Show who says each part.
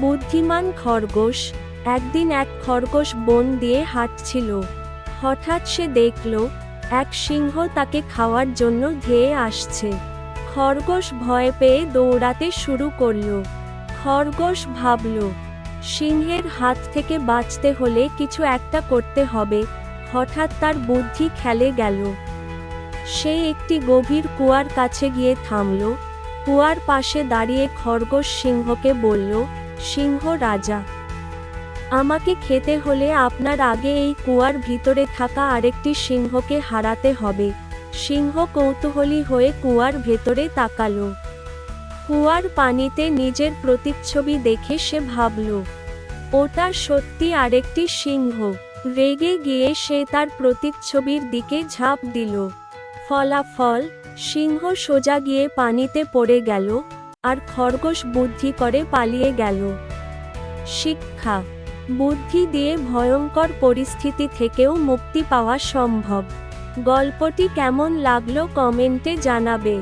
Speaker 1: বুদ্ধিমান খরগোশ। একদিন এক খরগোশ বন দিয়ে হাঁটছিল। হঠাৎ সে দেখল এক সিংহ তাকে খাওয়ার জন্য ধেয়ে আসছে। খরগোশ ভয় পেয়ে দৌড়াতে শুরু করল। খরগোশ ভাবল, সিংহের হাত থেকে বাঁচতে হলে কিছু একটা করতে হবে। হঠাৎ তার বুদ্ধি খেলে গেল। সে একটি গভীর কুয়ার কাছে গিয়ে থামল। কুয়ার পাশে দাঁড়িয়ে খরগোশ সিংহকে বলল, সিংহ রাজা, আমাকে খেতে হলে আপনার আগে এই কুয়ার ভিতরে থাকা আরেকটি সিংহকে হারাতে হবে। সিংহ কৌতূহলী হয়ে কুয়ার ভেতরে তাকালো। কুয়ার পানিতে নিজের প্রতিচ্ছবি দেখে সে ভাবল, ওটা সত্যি আরেকটি সিংহ। রেগে গিয়ে সে তার প্রতিচ্ছবির দিকে ঝাঁপ দিল। ফলাফল, সিংহ সোজা গিয়ে পানিতে পড়ে গেল, আর খরগোশ বুদ্ধি করে পালিয়ে গেল। শিক্ষা: বুদ্ধি দিয়ে ভয়ঙ্কর পরিস্থিতি থেকেও মুক্তি পাওয়া সম্ভব। গল্পটি কেমন লাগলো কমেন্টে জানাবে।